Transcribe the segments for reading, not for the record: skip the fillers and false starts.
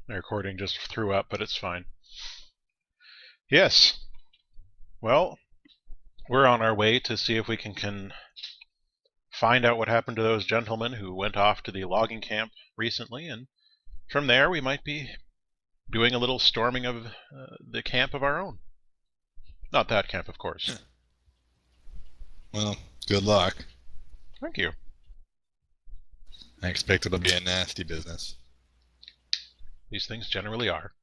My recording just threw up, but it's fine. Yes. Well, we're on our way to see if we can find out what happened to those gentlemen who went off to the logging camp recently, and from there we might be doing a little storming of the camp of our own. Not that camp, of course. Well, good luck. Thank you. I expect it'll be a nasty business. These things generally are.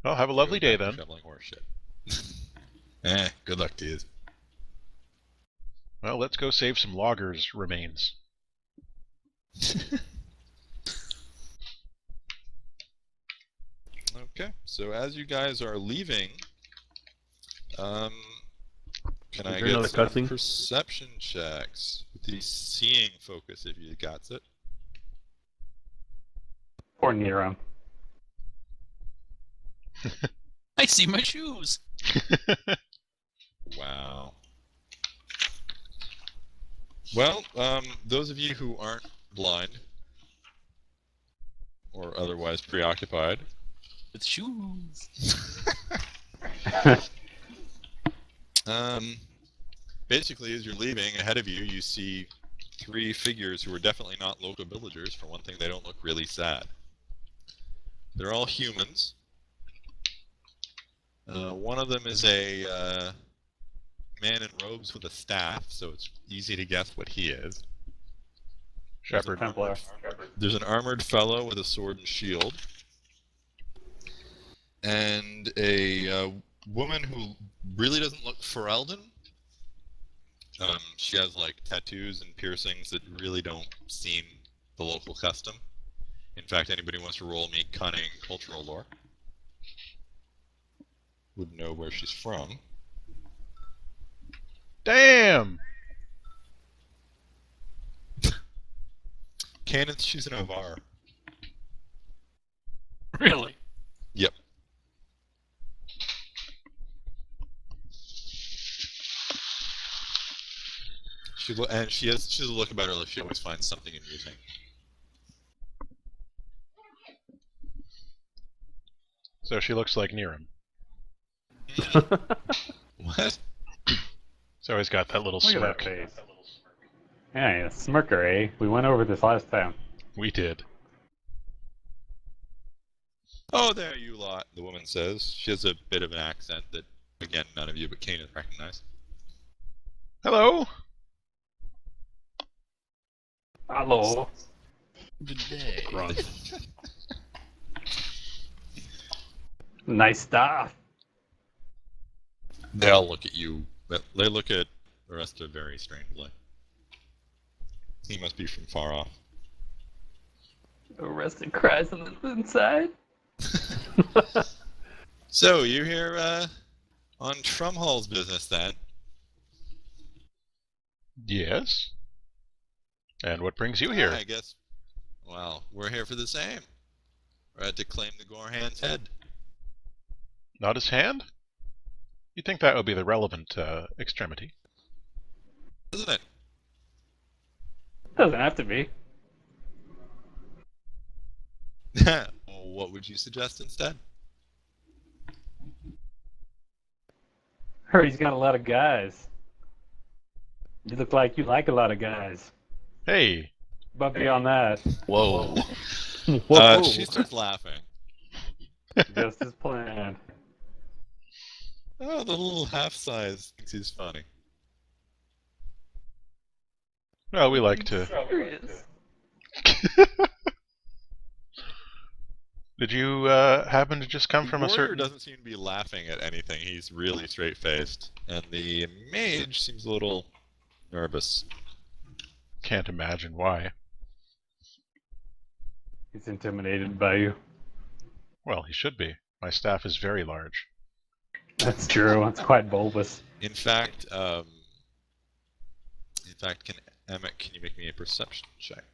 Well, have a lovely day then. Shoveling horse shit. Good luck to you. Well, let's go save some loggers' remains. Okay, so as you guys are leaving, can I get some perception checks with the seeing focus if you got it? Or near him. I see my shoes. Wow. Well, those of you who aren't blind or otherwise preoccupied with shoes. Basically, as you're leaving, ahead of you, you see three figures who are definitely not local villagers. For one thing, they don't look really sad. They're all humans. One of them is a man in robes with a staff, so it's easy to guess what he is. Shepherd. Templar. There's an armored fellow with a sword and shield. And a woman who really doesn't look Ferelden. She has like tattoos and piercings that really don't seem the local custom. In fact, anybody who wants to roll me cunning cultural lore would know where she's from. Damn! Canon, she's an Avar. Really? Yep. She has a look about her like she always finds something amusing. So she looks like Niram. What? So he's got that little Look smirk. at that face. Yeah, a smirker, eh? We went over this last time. We did. Oh, there you lot, the woman says. She has a bit of an accent that, again, none of you but Kanan recognize. Hello! Hello. Good day. Grunt. Nice stuff. They all look at you, but they look at the rest of very strangely. He must be from far off. Arrested cries on the inside. So, you're here on Trumhall's business then? Yes? And what brings you here? I guess, well, we're here for the same. We're at to claim the Gorhan's head. Not his hand? You'd think that would be the relevant extremity. Isn't it? Doesn't have to be. Well, what would you suggest instead? Heard he's got a lot of guys. You look like you like a lot of guys. Hey! But beyond that, Whoa. whoa, She starts laughing. just as planned. Oh, the little half-size thinks he's funny. Well, we like to... Serious. Did you happen to just come from a Warrior certain... doesn't seem to be laughing at anything. He's really straight-faced. And the mage seems a little nervous. Can't imagine why. He's intimidated by you. Well, he should be. My staff is very large. That's true. It's quite bulbous. In fact, Emmett, can you make me a perception check?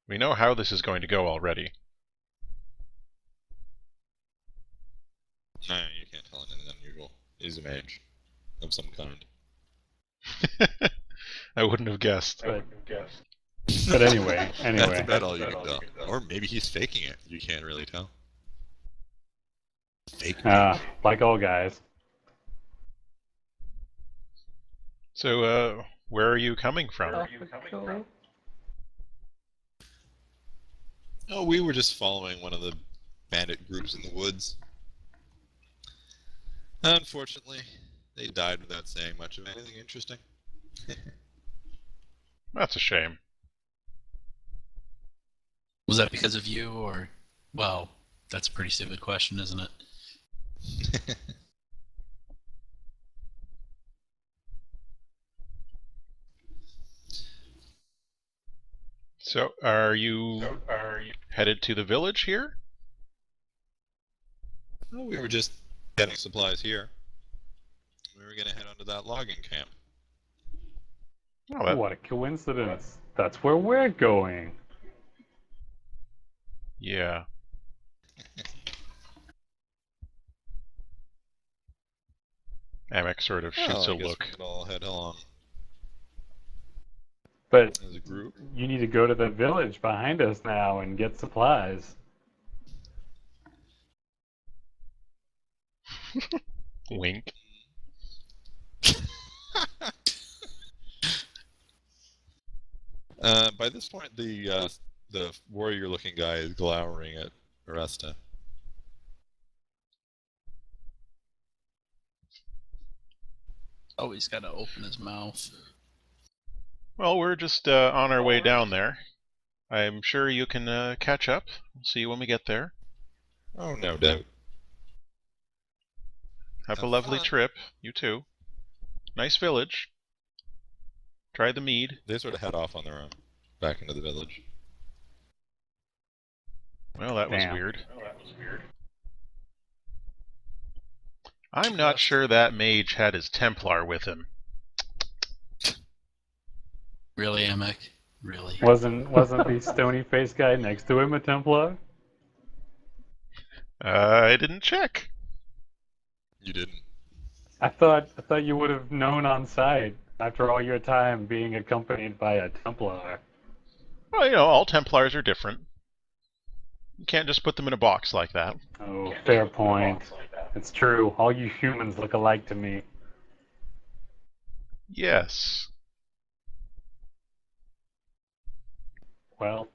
We know how this is going to go already. No, you can't tell anything unusual. He's a mage of some kind. I wouldn't have guessed. But But anyway. That's about all you can tell. Or maybe he's faking it. You can't really tell. Fake news. Like all guys. So, where are you coming from? Oh, we were just following one of the bandit groups in the woods. Unfortunately, they died without saying much of anything interesting. That's a shame. Was that because of you, or... Well, that's a pretty stupid question, isn't it? So, are you headed to the village here? Well, we were just getting supplies here. We were going to head on to that logging camp. Oh, What a coincidence. That's where we're going. yeah. Amek sort of shoots a I guess look. we could all head along But as a group. you need to go to the village behind us now and get supplies. Wink. By this point, the warrior-looking guy is glowering at Aresta. Oh, he's got to open his mouth. Well, we're just on our way down there. I'm sure you can catch up. We'll see you when we get there. Oh, no doubt. Have a Have lovely fun. trip. You too. Nice village. Try the mead. They sort of head off on their own, back into the village. Well, that was Damn. weird. I'm not sure that mage had his Templar with him. Really, Amek? Really? Wasn't the stony faced guy next to him a Templar? I didn't check. You didn't. I thought you would have known on sight after all your time being accompanied by a Templar. Well, you know, all Templars are different. You can't just put them in a box like that. Oh, fair point. It's true. All you humans look alike to me. Yes. Well,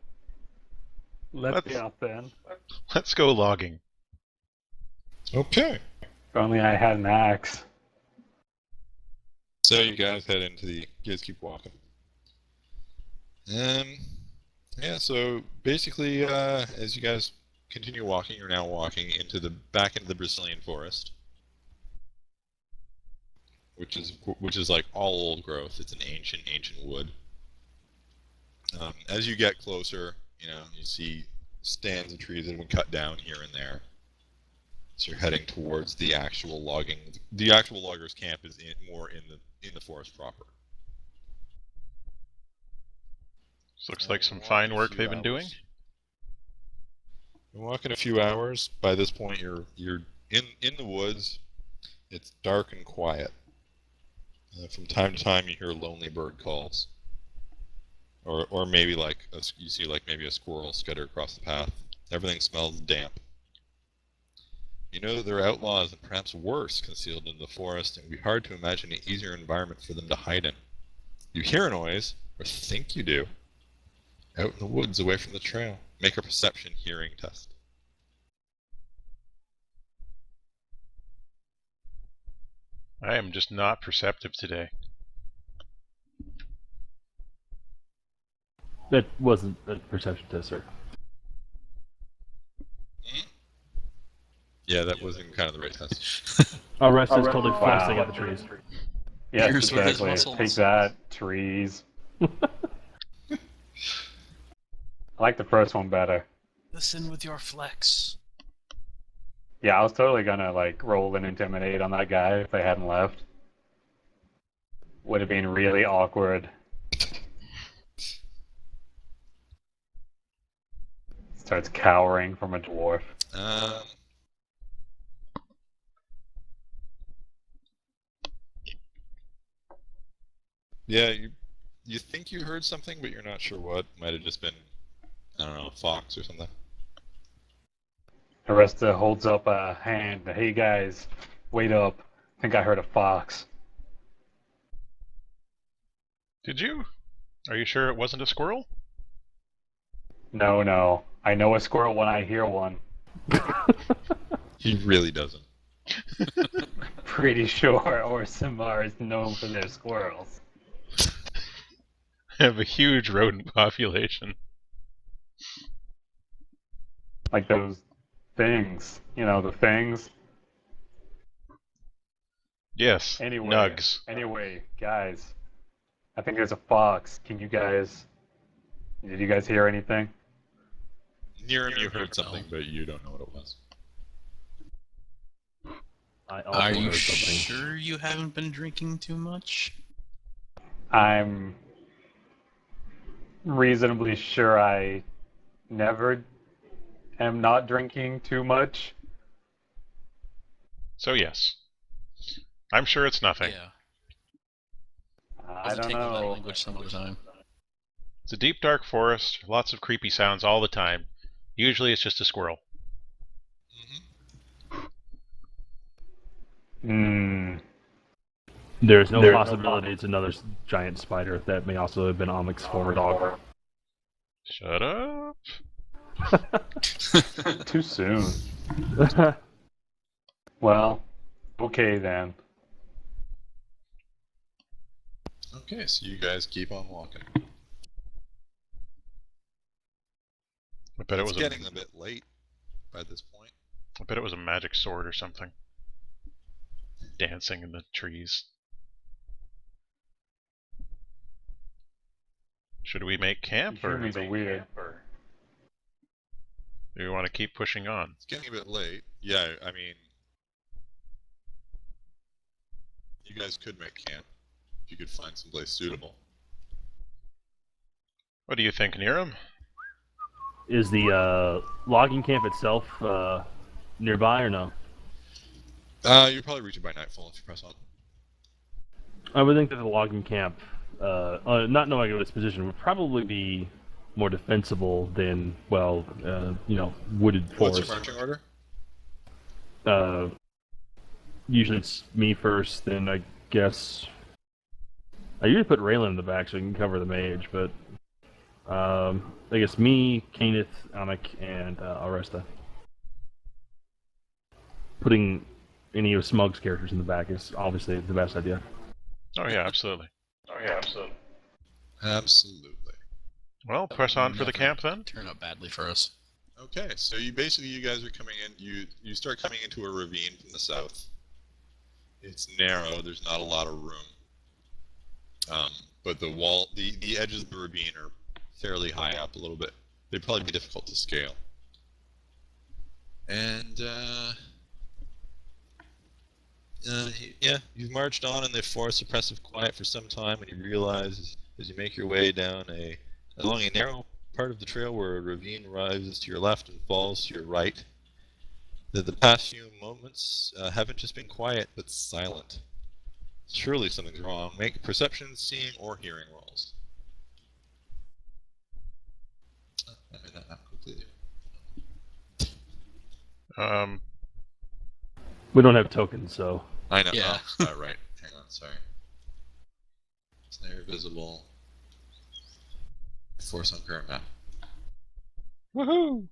let's be off then. Let's go logging. Okay. If only I had an axe. So you guys head into the... You guys keep walking. Yeah, so basically, as you guys continue walking, you're now walking back into the Brazilian forest. Which is like all old growth. It's an ancient wood. As you get closer, you see stands of trees that have been cut down here and there. So you're heading towards the actual logging. The actual loggers' camp is more in the forest proper. This looks like some fine work they've been doing. You're walking a few hours. By this point, you're in the woods. It's dark and quiet. From time to time, you hear lonely bird calls, or maybe you see maybe a squirrel scutter across the path. Everything smells damp. You know that there are outlaws and perhaps worse concealed in the forest, and it would be hard to imagine an easier environment for them to hide in. You hear a noise, or think you do, out in the woods away from the trail. Make a perception hearing test. I am just not perceptive today. That wasn't a perception test, sir. Yeah, that wasn't kind of the right test. Rest is totally flexing at the trees. Yes, Pierce with his exactly. muscles. Take that, trees. I like the first one better. Listen with your flex. Yeah, I was totally gonna roll and intimidate on that guy if they hadn't left. Would have been really awkward. Starts cowering from a dwarf. Yeah, You think you heard something, but you're not sure what. Might have just been, I don't know, a fox or something. Aresta holds up a hand. Hey guys, wait up. I think I heard a fox. Did you? Are you sure it wasn't a squirrel? No, no. I know a squirrel when I hear one. He really doesn't. Pretty sure Orsamar is known for their squirrels. They have a huge rodent population. Like those things. You know, the things. Yes, Anyway, nugs. Anyway, guys. I think there's a fox. Did you guys hear anything? Near him, you heard something, but you don't know what it was. I also Are you heard something. sure you haven't been drinking too much? I'm reasonably sure I never am not drinking too much. So yes. I'm sure it's nothing. Yeah. I I'll don't take all that know. language some other time. It's a deep, dark forest, lots of creepy sounds all the time. Usually it's just a squirrel. Hmm. There's no possibility it's another giant spider that may also have been Omic's former dog. Shut up. Too soon. Well, okay then. Okay, so you guys keep on walking. I bet it It's was getting a bit late by this point. I bet it was a magic sword or something. Dancing in the trees. Should we make camp, or Humans are weird. do we want to keep pushing on? It's getting a bit late. Yeah, I mean, you guys could make camp if you could find someplace suitable. What do you think, Niram? Is the logging camp itself nearby or no? You'll probably reach it by nightfall if you press on. I would think that the logging camp, not knowing of its position, would probably be more defensible than, well, wooded What's your forest. marching order? Usually it's me first, then I guess I usually put Raylan in the back so he can cover the mage, but I guess me, Kenneth, Anik, and Aresta. Putting any of Smug's characters in the back is obviously the best idea. Oh yeah, absolutely. Absolutely. Well, That press would on for the never camp then. Turn out badly for us. Okay, so you guys are coming in. You start coming into a ravine from the south. It's narrow. There's not a lot of room. But the edges of the ravine are fairly high up a little bit. They'd probably be difficult to scale. And yeah, you've marched on in the forest oppressive quiet for some time, and you realize as you make your way down along a narrow part of the trail where a ravine rises to your left and falls to your right, that the past few moments haven't just been quiet, but silent. Surely something's wrong. Make perception, seeing, or hearing rolls. I made that not completely. We don't have tokens, so I know. Yeah. Oh, right. Hang on, sorry. Snare visible. Force on current map. Woohoo!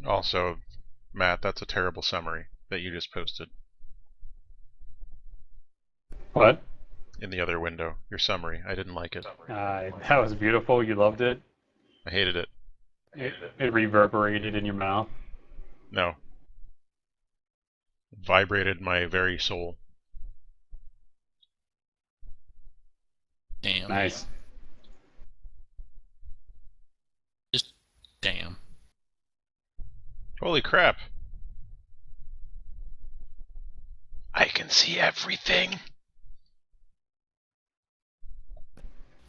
Also, Matt, that's a terrible summary that you just posted What? in the other window. Your summary. I didn't like it. That was beautiful. You loved it. I hated it. It reverberated in your mouth. No. It vibrated my very soul. Damn. Nice. Just damn. Holy crap. I can see everything.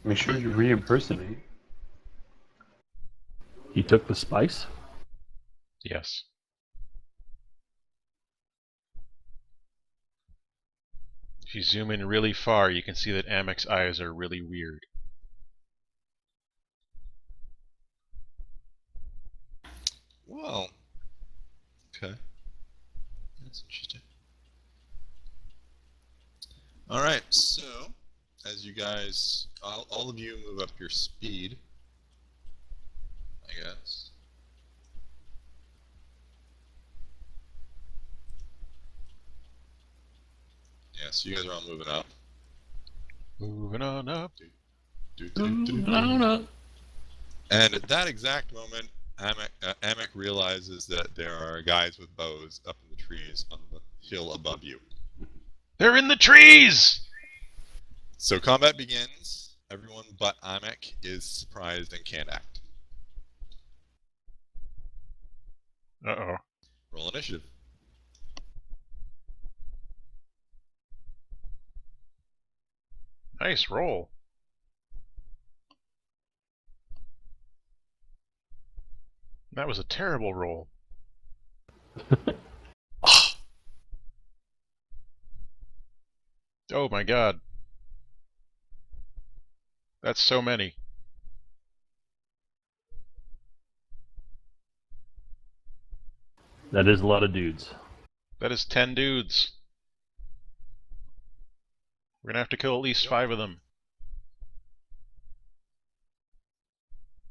Make sure you re-impersonate. he took the spice. Yes. If you zoom in really far, you can see that Amek's eyes are really weird. Well, okay. That's interesting. Alright, so, as you guys, all of you move up your speed, I guess. Yeah, so you guys are all moving up. Moving on up. And at that exact moment, Amek realizes that there are guys with bows up in the trees on the hill above you. They're in the trees! So combat begins. Everyone but Amek is surprised and can't act. Uh-oh. Roll initiative. Nice roll. That was a terrible roll. Oh my god. That's so many. That is a lot of dudes. That is 10 dudes. We're gonna have to kill at least 5 of them.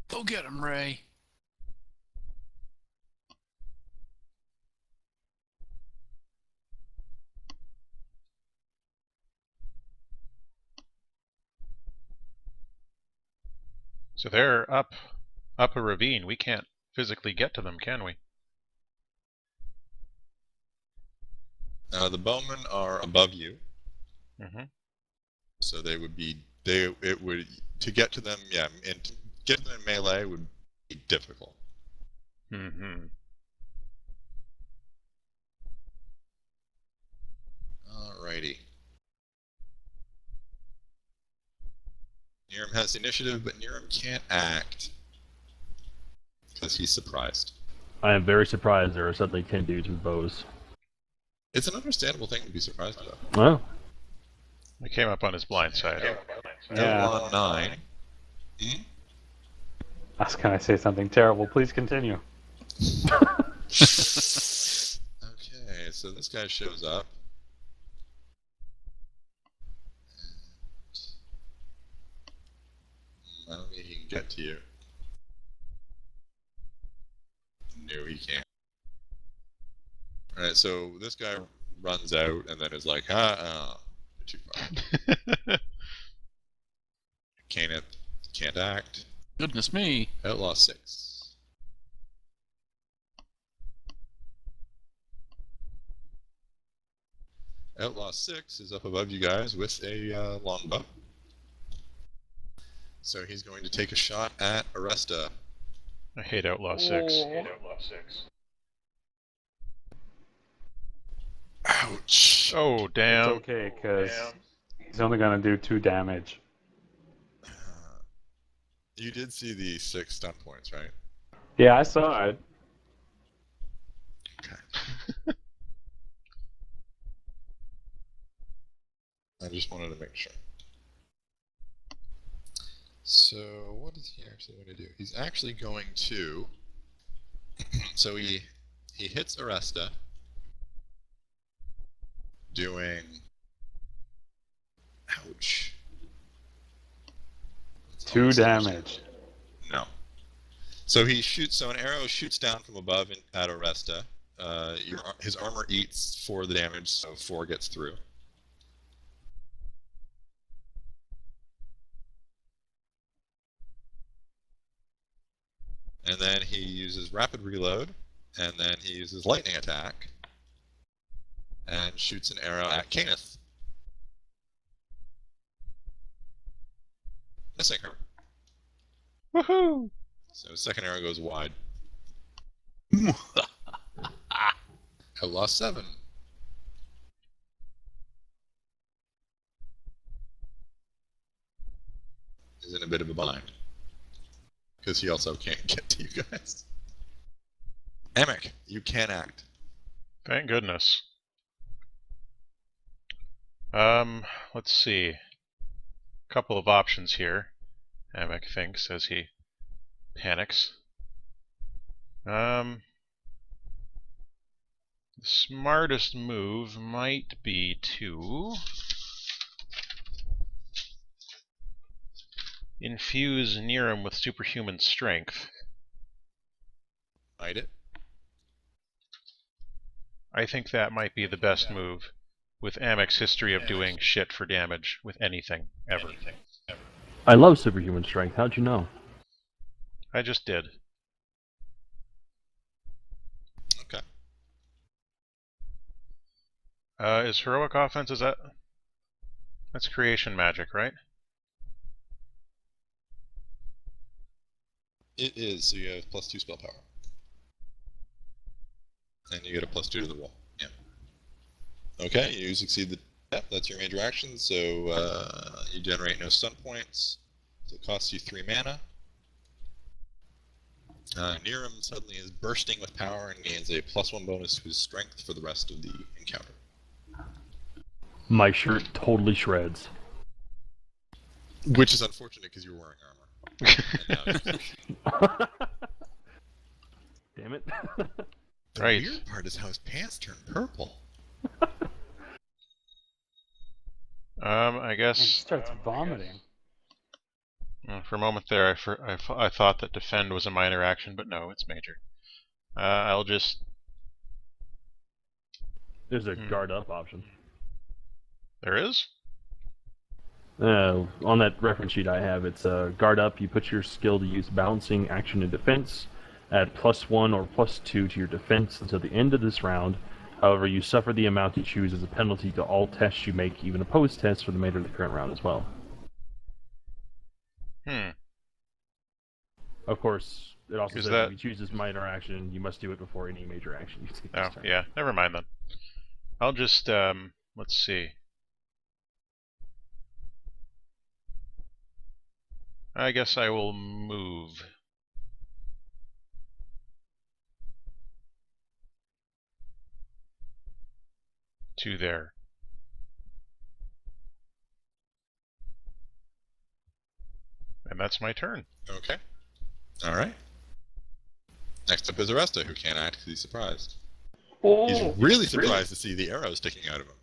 Go get him, Ray. So they're up a ravine. We can't physically get to them, can we? The bowmen are above you, Mm-hmm. so they would be to get to them. Yeah, and to get to them in melee would be difficult. Mm-hmm. Alrighty. Niram has the initiative, but Niram can't act because he's surprised. I am very surprised there are suddenly 10 dudes with bows. It's an understandable thing to be surprised about. Well, I came up on his blind side. Yeah. L1 9. I was gonna say something terrible. Please continue. Okay, so this guy shows up. I don't think he can get to you. No, he can't. Alright, so this guy runs out and then is like, you're too far. Can't act. Goodness me. Outlaw 6. Outlaw 6 is up above you guys with a longbow. So he's going to take a shot at Aresta. I hate Outlaw 6. Ouch! Oh, damn. It's okay, because he's only gonna do 2 damage. You did see the 6 stun points, right? Yeah, I saw it. Okay. I just wanted to make sure. So, what is he actually going to do? He's actually going to... so he hits Aresta, doing... Ouch. 2 damage. No. So he shoots. So an arrow shoots down from above at Aresta. His armor eats 4 of the damage, so 4 gets through. And then he uses rapid reload, and then he uses lightning attack, and shoots an arrow at Kenneth. Missing her. Woohoo! So his second arrow goes wide. Outlaw 7. Is in a bit of a bind. Because he also can't get to you guys. Amek, you can act. Thank goodness. Let's see. A couple of options here. Amek thinks as he panics. The smartest move might be to infuse Niram with superhuman strength. Might it? I think that might be the best move, with Amek's history of doing shit for damage with anything, ever. I love superhuman strength. How'd you know? I just did. Okay. Is heroic offense, that's creation magic, right? It is, so you have +2 spell power. And you get a +2 to the roll. Yeah. Okay, you succeed the... Yep, that's your major action, so you generate no stun points. So it costs you 3 mana. Niram suddenly is bursting with power and gains a +1 bonus to his strength for the rest of the encounter. My shirt totally shreds. Which is unfortunate because you're wearing armor. And now Damn it. the Right. weird part is how his pants turn purple. I And guess starts vomiting. for a moment there, I thought that defend was a minor action, but no, it's major. I'll just... There's a guard up option. There is? On that reference sheet I have, it's guard up. You put your skill to use balancing action and defense. Add +1 or +2 to your defense until the end of this round. However, you suffer the amount you choose as a penalty to all tests you make, even opposed tests, for the remainder of the current round as well. Of course, it also Is says that- if you choose this minor action, you must do it before any major action you take Oh, this turn. yeah, never mind then. I'll just, let's see. I guess I will move. To there. And that's my turn. Okay. Alright. Next up is Aresta, who can't act because he's surprised. Oh, He's really surprised to see the arrow sticking out of him.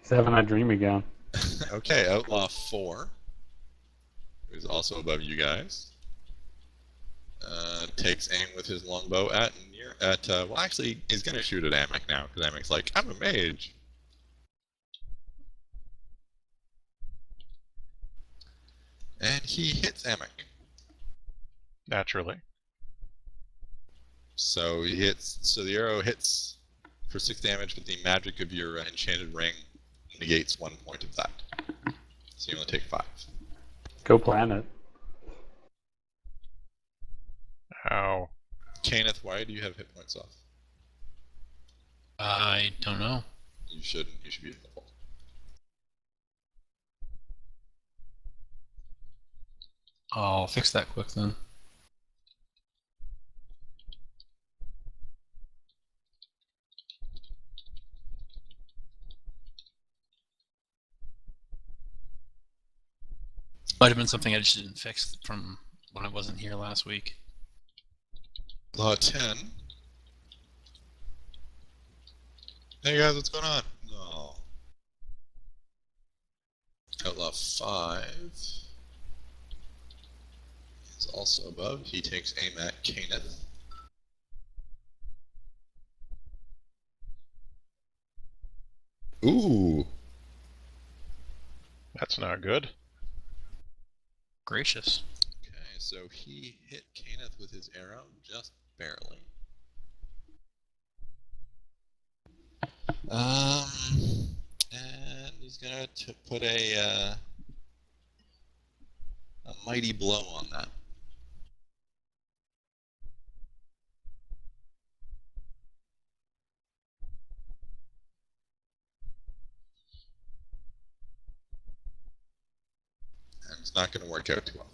he's having that dream again. Okay, Outlaw 4, who's also above you guys, takes aim with his longbow well, actually, he's going to shoot at Amek now, because Amek's like, I'm a mage. And he hits Amek. Naturally. So the arrow hits for 6 damage, but the magic of your enchanted ring negates 1 point of that. So you only take 5. Go planet. Ow. Kenneth, why do you have hit points off? I don't know. You shouldn't. You should be at the full. I'll fix that quick then. Might have been something I just didn't fix from when I wasn't here last week. Law 10. Hey guys, what's going on? No. Outlaw 5 is also above. He takes aim at Kenneth. Ooh. That's not good. Gracious. Okay, so he hit Kenneth with his arrow just barely. And he's gonna put a mighty blow on that. And it's not gonna work out too well.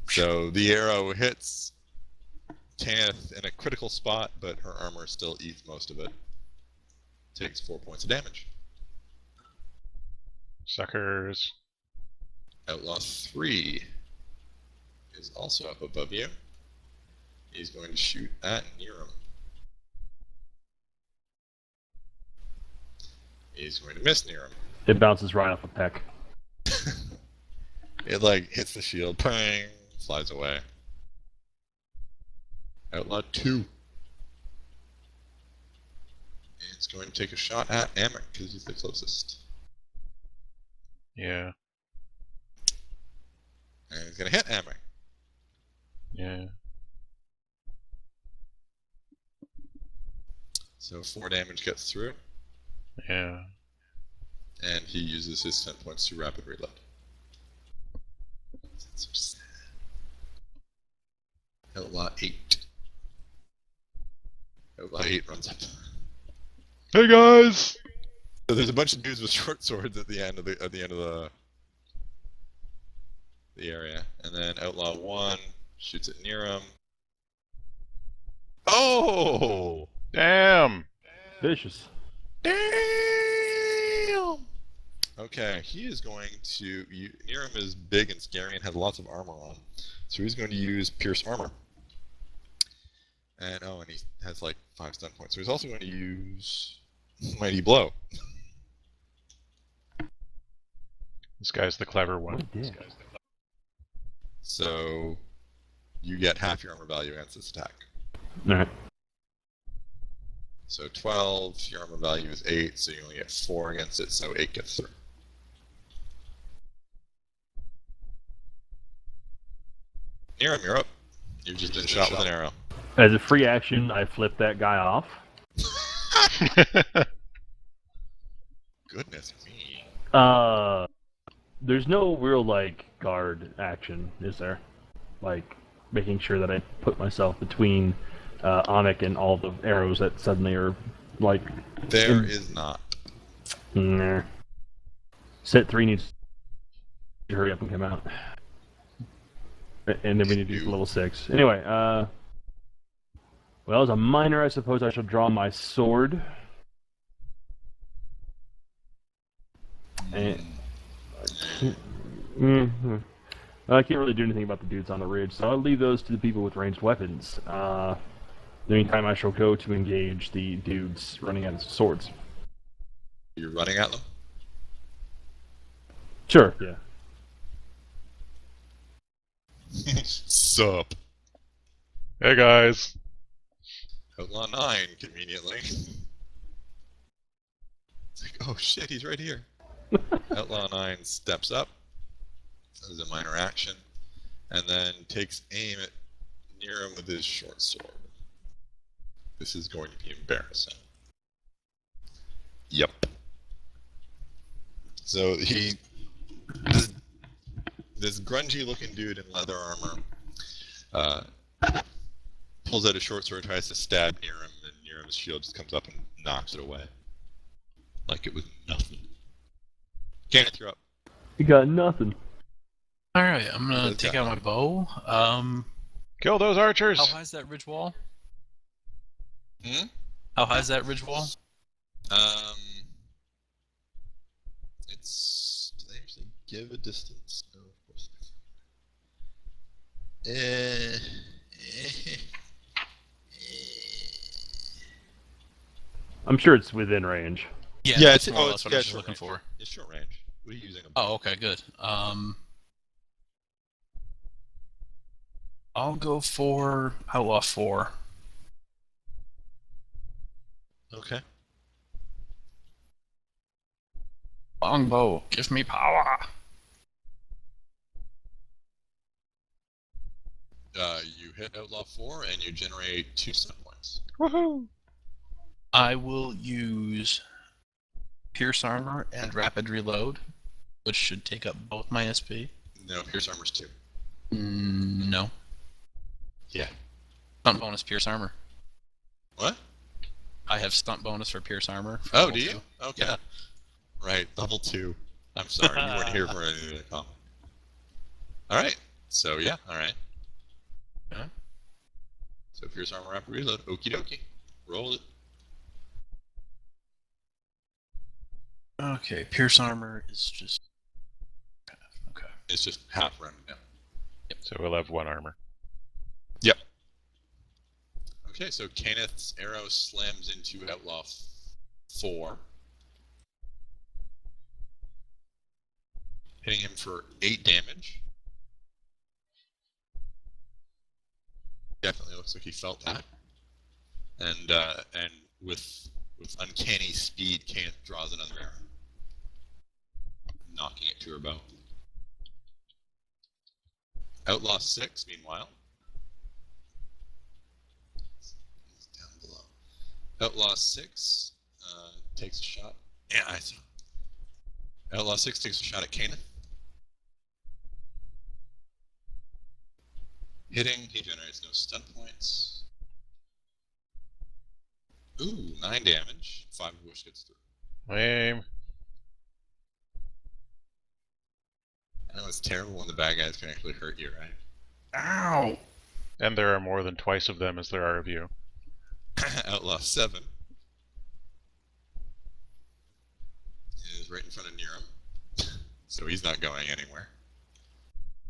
So the arrow hits Kenneth in a critical spot, but her armor still eats most of it. takes 4 points of damage. Suckers. Outlaw 3 is also up above you. He's going to shoot at Niram. He's going to miss Niram. It bounces right off a peck. It like hits the shield, pang, flies away. Outlaw 2 is going to take a shot at Amik because he's the closest. Yeah. And he's going to hit Amik. Yeah. So 4 damage gets through, Yeah. and he uses his 10 points to rapid reload. That's so sad. Outlaw 8. Outlaw 8 runs up. Hey guys! So there's a bunch of dudes with short swords at the end of the area, and then Outlaw 1 shoots at Niram. Oh! Damn! Vicious. Damn! Okay, he is going to. Niram is big and scary and has lots of armor on, so he's going to use Pierce Armor. And and he has like 5 stun points, so he's also going to use Mighty Blow. This guy's the clever one. What a dick. So you get half your armor value against this attack. Alright. So 12, your armor value is 8, so you only get 4 against it, so 8 gets through. Niram, you're up. You've just been shot with an arrow. As a free action, I flip that guy off. Goodness me. There's no real, like, guard action, is there? Like, making sure that I put myself between Onyx and all the arrows that suddenly are, like... There is not. Nah. Set 3 needs to hurry up and come out. And then we need to do level 6. Anyway, well, as a miner, I suppose I shall draw my sword. And... I can't really do anything about the dudes on the ridge, so I'll leave those to the people with ranged weapons. The meantime, I shall go to engage the dudes running out of swords. You're running at them? Sure, yeah. Sup. Hey guys! Outlaw 9, conveniently. It's like, oh shit, he's right here. Outlaw 9 steps up as a minor action, and then takes aim at Niram with his short sword. This is going to be embarrassing. Yep. So this grungy-looking dude in leather armor pulls out a short sword, tries to stab Niram, and Niram's shield just comes up and knocks it away. Like it was nothing. Kenneth, you're up. You got nothing. Alright, I'm gonna Okay. take out my bow. Kill those archers! How high is that ridge wall? Hmm? How high is that ridge wall? It's. Do they actually give a distance? No, of course I'm sure it's within range. Yeah, Yeah, that's it's more or oh, less it's what yeah, I was short looking range. for. It's short range. What are you using? Oh, okay, good. I'll go for Outlaw 4. Okay. Longbow, give me power! You hit Outlaw 4 and you generate 2 stun points. Woohoo! I will use Pierce Armor and Rapid Reload, which should take up both my SP. No, Pierce Armor's 2. No. Yeah. Stunt bonus Pierce Armor. What? I have stunt bonus for Pierce Armor. for Oh, level do you? 2. Okay. Yeah. Right, level 2. I'm sorry, you weren't here for any of the comment. Alright, so yeah, alright. Yeah. So Pierce Armor Rapid Reload, okie dokie. Roll it. Okay, pierce armor is just okay. It's just half rounded down. So we'll have 1 armor. Yep. Okay, so Kenneth's arrow slams into Outlaw 4. Hitting him for 8 damage. Definitely looks like he felt that. And with uncanny speed, Kenneth draws another arrow, knocking it to her bow. Outlaw 6, meanwhile, is down below. Outlaw 6 takes a shot. Yeah, I see. Outlaw 6 takes a shot at Kenneth. Hitting, he generates no stun points. Ooh, 9 damage. 5 of which gets through. Lame. I know it's terrible when the bad guys can actually hurt you, right? Ow! And there are more than twice of them as there are of you. Outlaw 7 is right in front of Niram, so he's not going anywhere.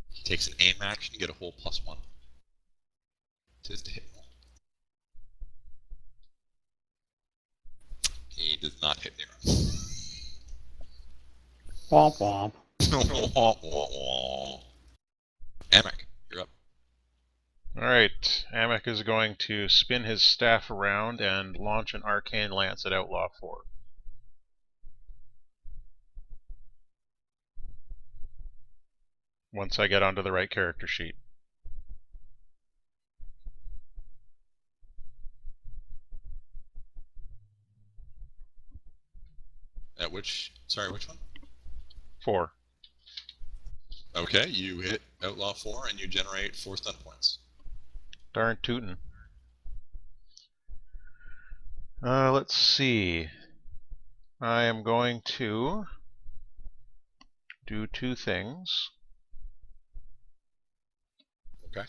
He takes an aim action to get a whole +1. Tis to hit roll. He does not hit Niram. Womp womp. Amek, you're up. Alright, Amek is going to spin his staff around and launch an arcane lance at Outlaw 4. Once I get onto the right character sheet. At which one? 4. Okay, you hit Outlaw 4 and you generate 4 stun points. Darn tootin'. Let's see. I am going to do 2 things. Okay.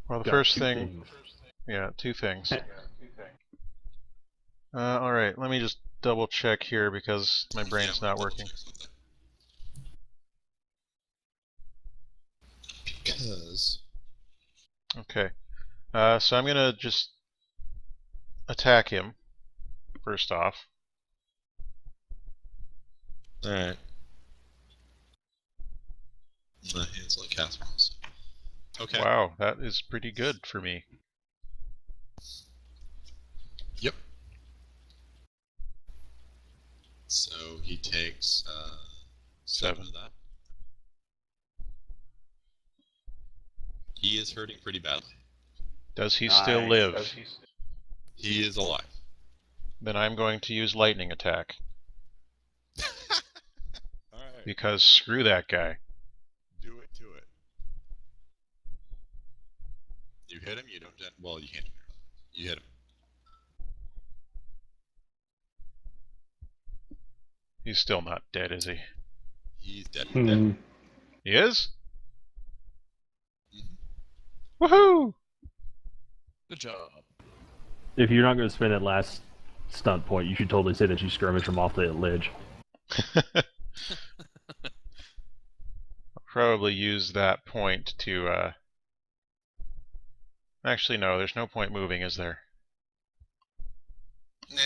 Well, the Got first 2 thing, things. yeah, 2 things. Alright, let me just double check here because my brain's not working. Because... Okay. So I'm gonna just attack him, first off. Alright. My hands like casseroles. Okay. Wow, that is pretty good for me. Yep. So he takes 7 of that. He is hurting pretty badly. Does he still live? He is alive. Then I'm going to use lightning attack. Alright. Because screw that guy. Do it to it. You hit him, you don't well, you can't. You hit him. He's still not dead, is he? He's dead. He is? Mhm. Woohoo! Good job. If you're not going to spend that last stunt point, you should totally say that you skirmish him off the ledge. I'll probably use that point to, Actually, no, there's no point moving, is there? Nah.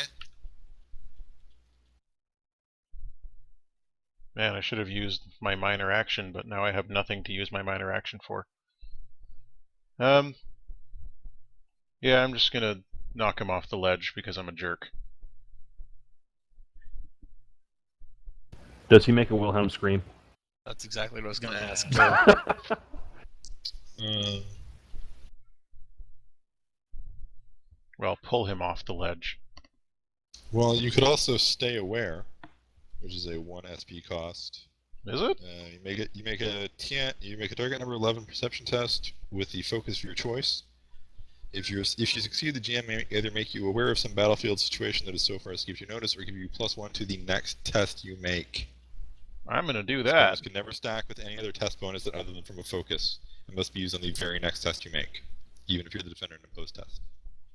Man, I should have used my minor action, but now I have nothing to use my minor action for. Yeah, I'm just gonna knock him off the ledge because I'm a jerk. Does he make a Wilhelm scream? That's exactly what I was going to ask. Well, pull him off the ledge. Well, you could also stay aware, which is a 1 SP cost. Is it? You make a target number 11 perception test with the focus of your choice. If you succeed, the GM may either make you aware of some battlefield situation that is so far as gives you notice, or give you +1 to the next test you make. I'm gonna do This that. bonus can never stack with any other test bonus other than from a focus, and must be used on the very next test you make, even if you're the defender in a post test.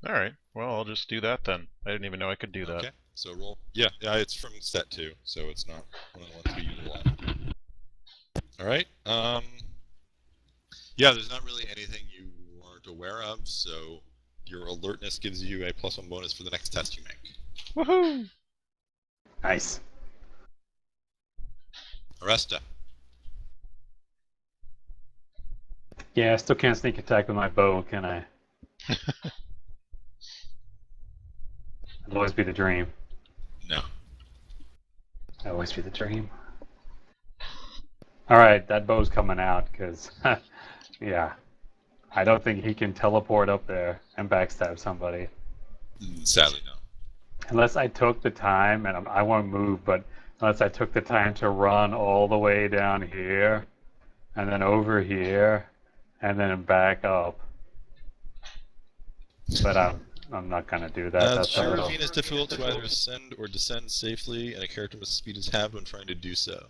Alright, well, I'll just do that then. I didn't even know I could do that. Okay. So roll. Yeah, it's from set 2, so it's not one of the ones we use a lot. All right. Yeah, there's not really anything you aren't aware of, so your alertness gives you a +1 bonus for the next test you make. Woohoo! Nice. Arresta. Yeah, I still can't sneak attack with my bow, can I? It'll always be the dream. No. It'll always be the dream. Alright, that bow's coming out, because, yeah. I don't think he can teleport up there and backstab somebody. Sadly, no. Unless I took the time, and I won't move, but unless I took the time to run all the way down here, and then over here, and then back up. But I'm not gonna do that. The That's a sheer little... ravine is difficult to either ascend or descend safely, and a character must speed his halved when trying to do so.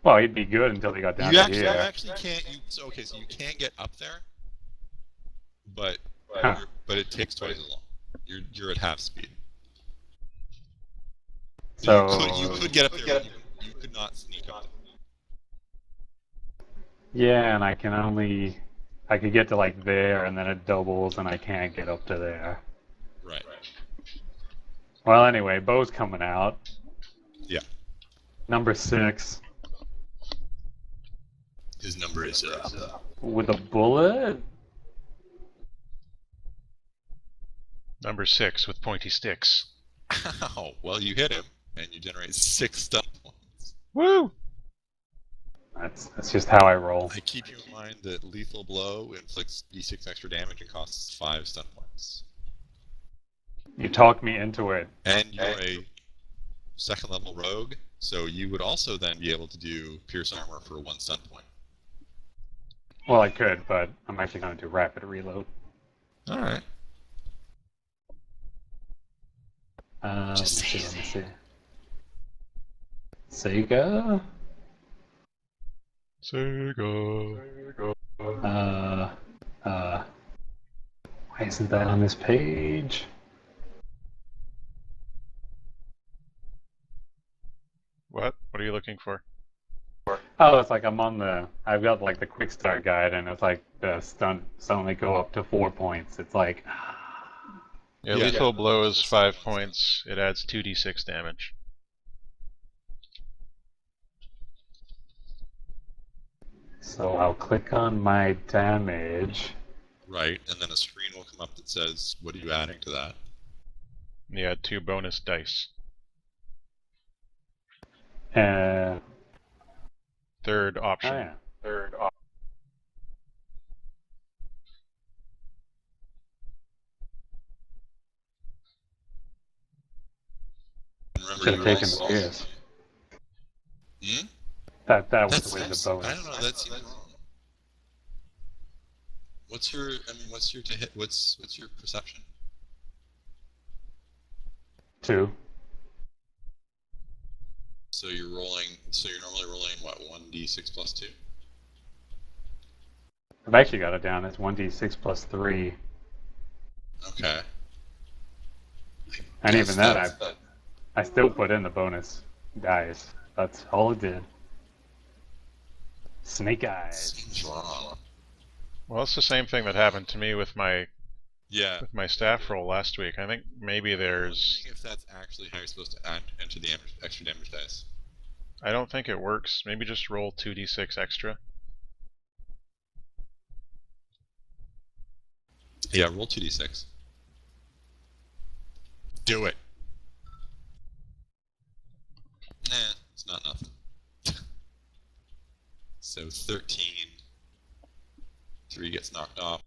Well, he'd be good until he got down You to actually, here. you actually can't. So you can't get up there, but Huh. but it takes twice as long. You're at half speed. So you could get up there, but you could not sneak up there. yeah, and I could get to like there, and then it doubles, and I can't get up to there. Right. Well, anyway, bow's coming out. Yeah. Number 6 His number is with a bullet. Number 6 with pointy sticks. Ow. Well, you hit him, and you generate 6 stun points. Woo! That's just how I roll. I keep you in mind that lethal blow inflicts d6 extra damage and costs 5 stun points. You talked me into it. And you're a 2nd level rogue, so you would also then be able to do pierce armor for 1 stun point. Well, I could, but I'm actually going to do rapid reload. All right. Let me see. Sega. Sega. Why isn't that on this page? What? What are you looking for? Oh, it's like I've got like the quick start guide, and it's like the stun only go up to 4 points. It's like, Yeah, Yeah, lethal yeah. blow is 5 points. It adds 2d6 damage. so I'll click on my damage. Right, and then a screen will come up that says, what are you adding to that? You add 2 bonus dice. Oh Third option. yeah. And remember, Should have you taken also... the pierce. Hmm? That was with That's, the I bonus. don't know, that seems wrong. What's your to hit, what's your perception? 2. So you're normally rolling, what, 1d6 plus 2? I've actually got it down as 1d6 plus 3. Okay. And Guess even that, that's- I still put in the bonus dice. That's all it did. Snake eyes. Seems wrong. Well, it's the same thing that happened to me with my Yeah. staff roll last week. I think maybe I'm there's... wondering if that's actually how you're supposed to enter the extra damage dice. I don't think it works. Maybe just roll 2d6 extra. Yeah, roll 2d6. Do it. Nah, it's not nothing. So 13. 3 gets knocked off.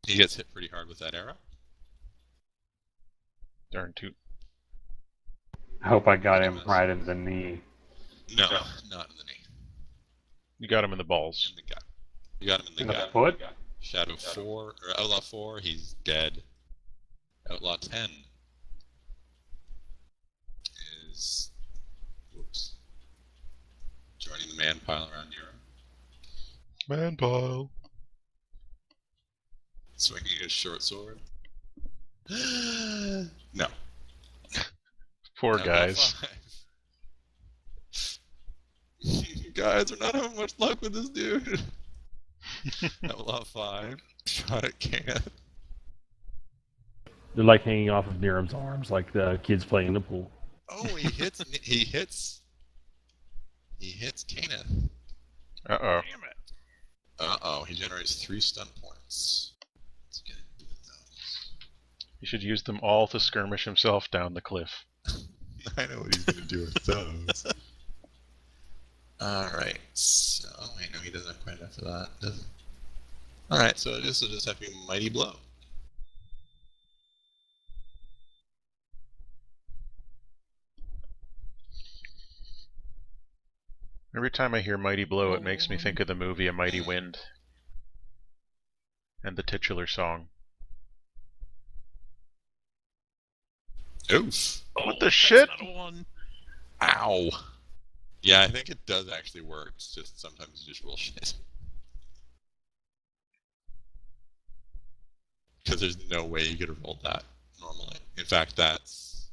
He gets hit pretty hard with that arrow. Darn toot. I hope I got him right in the knee. No, not in the knee. You got him in the balls. In the gut. You got him in In the the gut. foot? Shadow 4, or Outlaw 4, he's dead. Outlaw 10 is... Whoops. Joining the man pile around Nero. Man pile. Swinging his short sword. No. Poor Outlaw guys. 5. Guys, we're not having much luck with this dude. Outlaw 5. Shot at Kenneth. They're like hanging off of Niram's arms, like the kids playing in the pool. Oh, he hits. He hits Kenneth. Uh-oh. Damn it. Uh-oh, he generates 3 stun points. Let's get into those. He should use them all to skirmish himself down the cliff. I know what he's gonna do with those. Alright, so... Oh, wait, no, he doesn't have quite enough for that, does he? Alright, so this will just have to be Mighty Blow. Every time I hear Mighty Blow, it makes me think of the movie A Mighty Wind. And the titular song. Oof! What the that's shit? not a 1. Ow! Yeah, I think it does actually work, it's just sometimes you just roll shit. Because there's no way you could have rolled that normally. In fact, that's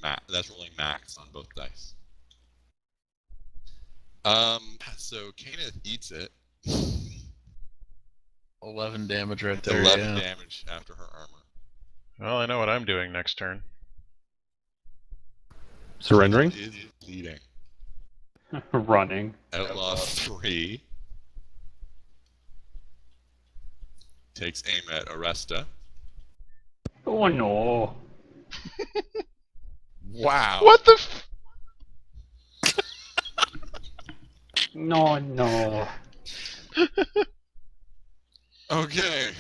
rolling max on both dice. So Kenneth eats it. 11 damage right there. 11 yeah. damage after her armor. Well, I know what I'm doing next turn. Surrendering? Kenneth is bleeding. Running. Outlaw 3 takes aim at Aresta. Oh no. Wow. What the f- No, no. Okay.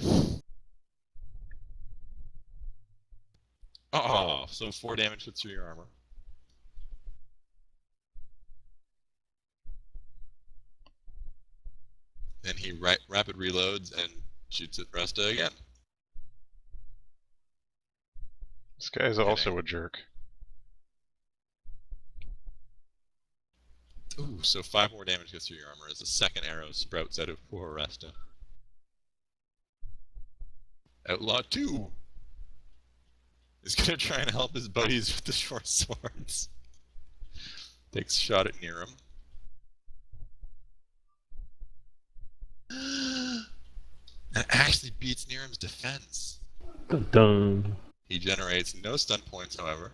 Oh, so 4 damage hits through your armor. Then he rapid reloads and shoots at Resta again. This guy's also a jerk. Ooh, so 5 more damage gets through your armor as the second arrow sprouts out of poor Resta. Outlaw 2 is gonna try and help his buddies with the short swords. Takes a shot at Niram. And actually beats Niram's defense. Dun dun. He generates no stun points, however.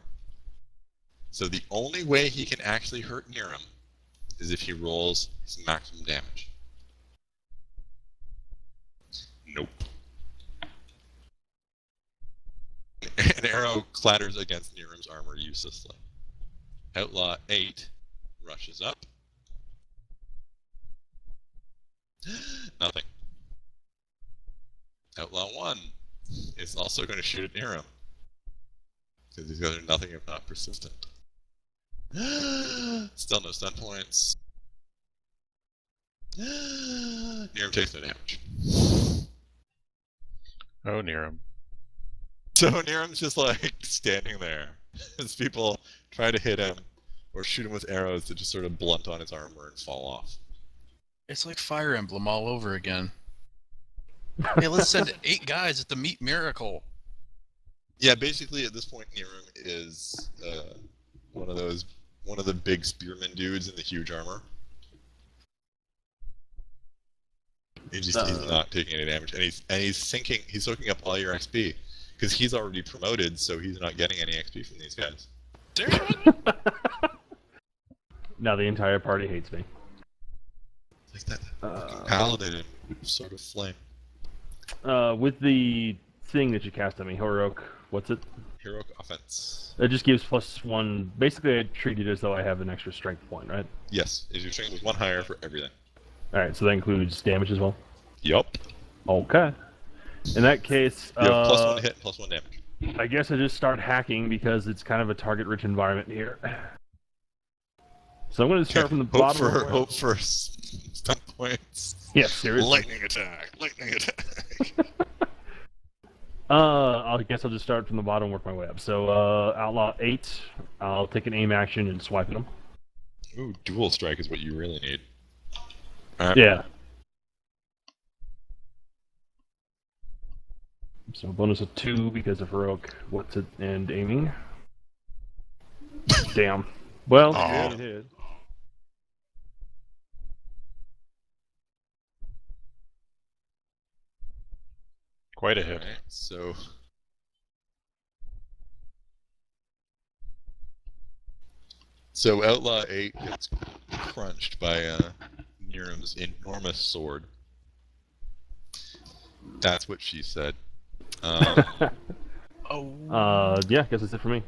So the only way he can actually hurt Niram is if he rolls his maximum damage. Nope. An arrow clatters against Niram's armor uselessly. Outlaw 8 rushes up. Nothing. Outlaw 1 is also going to shoot at Niram. Because he's got nothing if not persistent. Still no stun points. Niram takes no damage. Oh, Niram. So Niram's just like standing there as people try to hit him or shoot him with arrows that just sort of blunt on his armor and fall off. It's like Fire Emblem all over again. Hey, let's send 8 guys at the Meat Miracle. Yeah, basically at this point Niram is one of the big spearman dudes in the huge armor. He's not taking any damage, and he's soaking up all your XP because he's already promoted, so he's not getting any XP from these guys. Damn it! Now the entire party hates me. Like that fucking paladin and sort of flame. With the thing that you cast on me, Heroic, what's it? Heroic offense. It just gives +1. Basically, I treat it as though I have an extra strength point, right? Yes, is your strength is 1 higher for everything. Alright, so that includes damage as well? Yup. Okay. In that case, You have +1 to hit, +1 damage. I guess I just start hacking because it's kind of a target-rich environment here. So I'm going to start from the bottom. Hope for stun points. Yeah, seriously. Lightning attack. I guess I'll just start from the bottom and work my way up. So, Outlaw 8, I'll take an aim action and swipe at him. Ooh, dual strike is what you really need. Alright. Yeah. So bonus of 2 because of heroic what's it and aiming. Damn. Well, Aw. yeah, it hit. Quite a hit. Alright, so Outlaw 8 gets crunched by Niram's enormous sword. That's what she said. Oh. Yeah, I guess that's it for me.